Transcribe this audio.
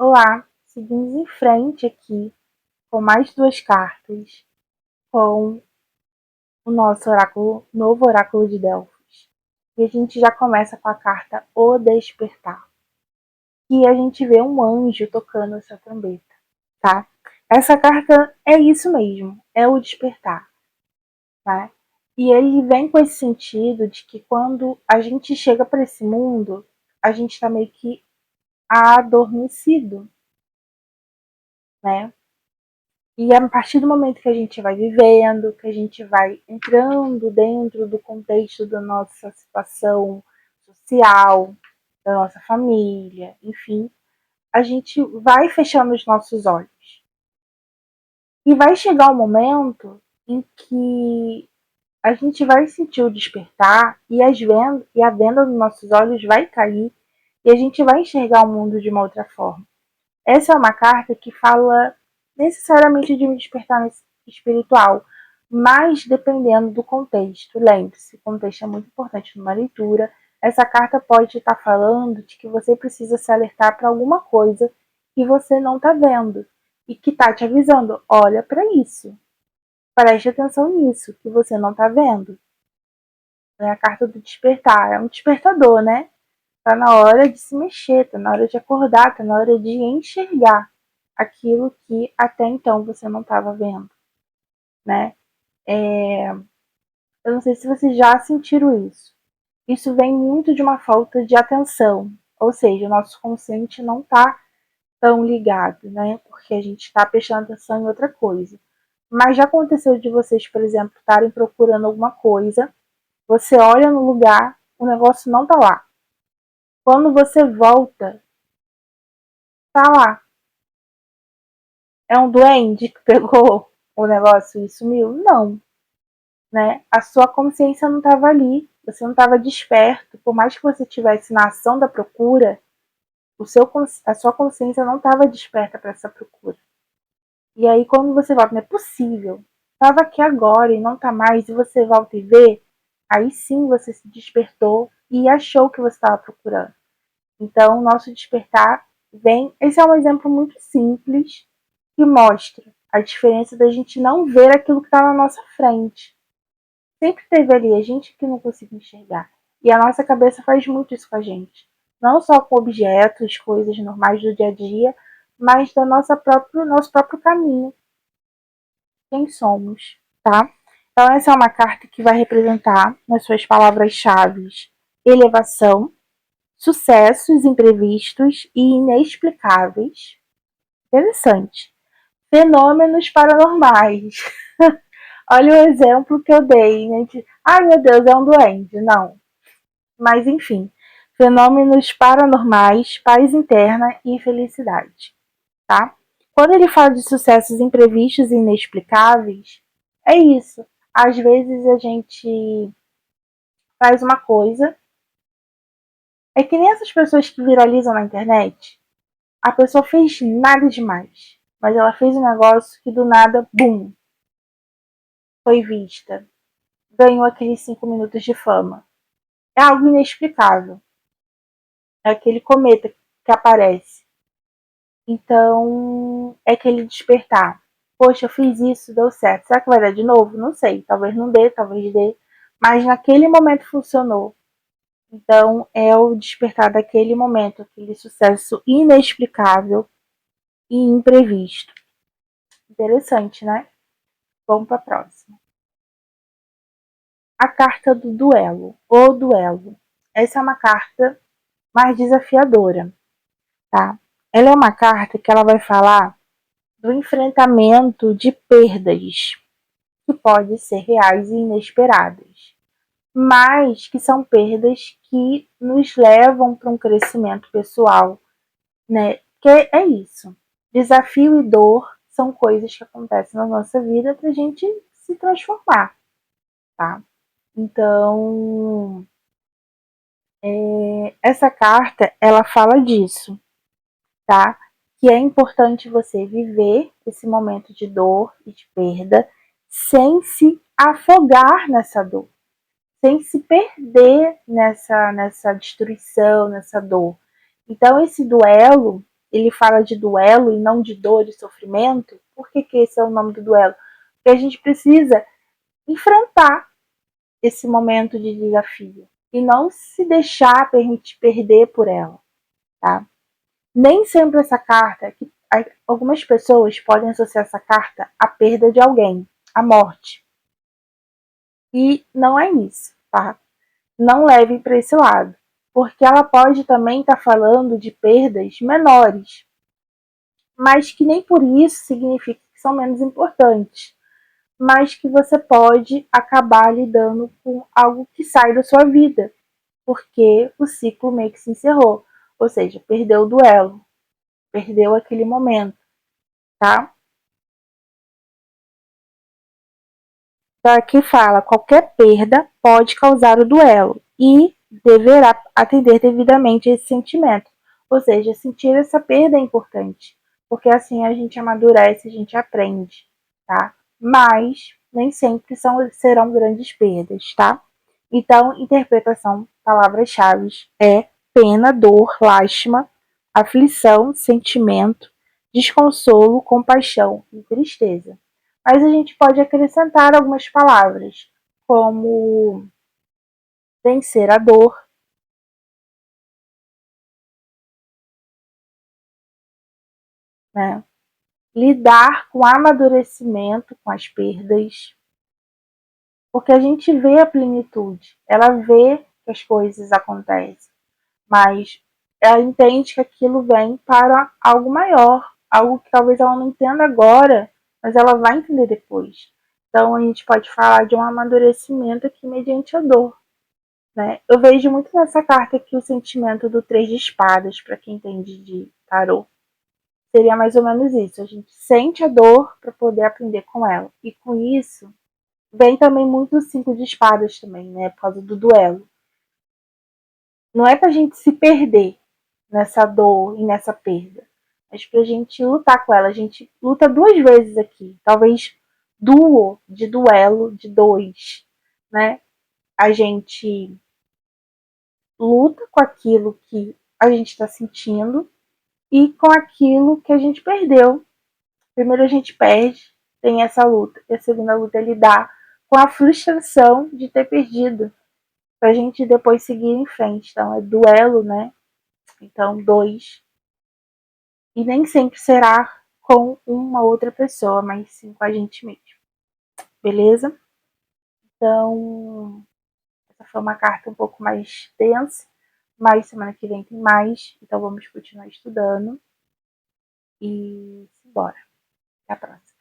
Olá, seguimos em frente aqui com mais duas cartas com o nosso oráculo, novo oráculo de Delfos. E a gente já começa com a carta O Despertar. E a gente vê um anjo tocando essa trombeta, tá? Essa carta é isso mesmo, é o despertar, tá? E ele vem com esse sentido de que quando a gente chega para esse mundo, a gente está meio que adormecido, né? E a partir do momento que a gente vai vivendo, que a gente vai entrando dentro do contexto da nossa situação social, da nossa família, enfim, a gente vai fechando os nossos olhos. E vai chegar um momento em que a gente vai sentir o despertar e a venda dos nossos olhos vai cair e a gente vai enxergar o mundo de uma outra forma. Essa é uma carta que fala necessariamente de um despertar espiritual, mas dependendo do contexto. Lembre-se, o contexto é muito importante numa leitura. Essa carta pode estar falando de que você precisa se alertar para alguma coisa que você não está vendo e que está te avisando: olha para isso, preste atenção nisso que você não está vendo. É a carta do despertar, é um despertador, né? Tá na hora de se mexer, tá na hora de acordar, tá na hora de enxergar aquilo que até então você não estava vendo, né? Eu não sei se vocês já sentiram isso. Isso vem muito de uma falta de atenção, ou seja, o nosso consciente não está tão ligado, né? Porque a gente está prestando atenção em outra coisa. Mas já aconteceu de vocês, por exemplo, estarem procurando alguma coisa, você olha no lugar, o negócio não tá lá. Quando você volta, tá lá. É um duende que pegou o negócio e sumiu? Não, né? A sua consciência não estava ali, você não estava desperto. Por mais que você estivesse na ação da procura, a sua consciência não estava desperta para essa procura. E aí quando você volta, não é possível, estava aqui agora e não está mais, e você volta e vê, aí sim você se despertou e achou o que você estava procurando. Então, o nosso despertar vem. Esse é um exemplo muito simples que mostra a diferença da gente não ver aquilo que está na nossa frente. Sempre teve ali a gente que não conseguia enxergar. E a nossa cabeça faz muito isso com a gente. Não só com objetos, coisas normais do dia a dia, mas do nosso próprio caminho. Quem somos, tá? Então, essa é uma carta que vai representar, nas suas palavras-chave, elevação, sucessos imprevistos e inexplicáveis. Interessante. Fenômenos paranormais. Olha o exemplo que eu dei, né? Ai, meu Deus, é um duende. Não. Mas, enfim. Fenômenos paranormais, paz interna e felicidade. Tá? Quando ele fala de sucessos imprevistos e inexplicáveis, é isso. Às vezes a gente faz uma coisa. É que nem essas pessoas que viralizam na internet. A pessoa fez nada demais, mas ela fez um negócio que do nada, bum, foi vista. Ganhou aqueles 5 minutos de fama. É algo inexplicável. É aquele cometa que aparece. Então, é aquele despertar. Poxa, eu fiz isso, deu certo. Será que vai dar de novo? Não sei. Talvez não dê, talvez dê. Mas naquele momento funcionou. Então, é o despertar daquele momento, aquele sucesso inexplicável e imprevisto. Interessante, né? Vamos para a próxima. A carta do duelo, o duelo. Essa é uma carta mais desafiadora, tá? Ela é uma carta que ela vai falar do enfrentamento de perdas que podem ser reais e inesperadas, mas que são perdas que nos levam para um crescimento pessoal, né? Que é isso. Desafio e dor são coisas que acontecem na nossa vida para a gente se transformar, tá? Então, essa carta, ela fala disso, tá? Que é importante você viver esse momento de dor e de perda sem se afogar nessa dor, sem se perder nessa destruição, nessa dor. Então, esse duelo, ele fala de duelo e não de dor e sofrimento, por que esse é o nome do duelo? Porque a gente precisa enfrentar esse momento de desafio e não se deixar permitir perder por ela, tá? Nem sempre essa carta, algumas pessoas podem associar essa carta à perda de alguém, à morte. E não é isso, tá? Não levem para esse lado, porque ela pode também estar falando de perdas menores, mas que nem por isso significa que são menos importantes, mas que você pode acabar lidando com algo que sai da sua vida, porque o ciclo meio que se encerrou, ou seja, perdeu o duelo, perdeu aquele momento, tá? Então aqui fala, qualquer perda pode causar o duelo e deverá atender devidamente a esse sentimento. Ou seja, sentir essa perda é importante, porque assim a gente amadurece, a gente aprende, tá? Mas nem sempre serão grandes perdas, tá? Então, interpretação, palavras-chave é pena, dor, lástima, aflição, sentimento, desconsolo, compaixão e tristeza. Mas a gente pode acrescentar algumas palavras, como vencer a dor, né? Lidar com amadurecimento com as perdas, porque a gente vê a plenitude, ela vê que as coisas acontecem, mas ela entende que aquilo vem para algo maior, algo que talvez ela não entenda agora, mas ela vai entender depois. Então a gente pode falar de um amadurecimento aqui mediante a dor. Né? Eu vejo muito nessa carta aqui o sentimento do 3 de espadas, para quem entende de tarô. Seria mais ou menos isso. A gente sente a dor para poder aprender com ela. E com isso, vem também muito o 5 de espadas também, né? Por causa do duelo. Não é pra gente se perder nessa dor e nessa perda, mas pra gente lutar com ela. A gente luta 2 vezes aqui. Talvez duo, de duelo, de 2, né? A gente luta com aquilo que a gente está sentindo e com aquilo que a gente perdeu. Primeiro a gente perde, tem essa luta, e a segunda luta é lidar com a frustração de ter perdido, para a gente depois seguir em frente. Então é duelo, né? Então 2. E nem sempre será com uma outra pessoa, mas sim com a gente mesmo. Beleza? Então, essa foi uma carta um pouco mais densa, mas semana que vem tem mais, então vamos continuar estudando. E bora. Até a próxima.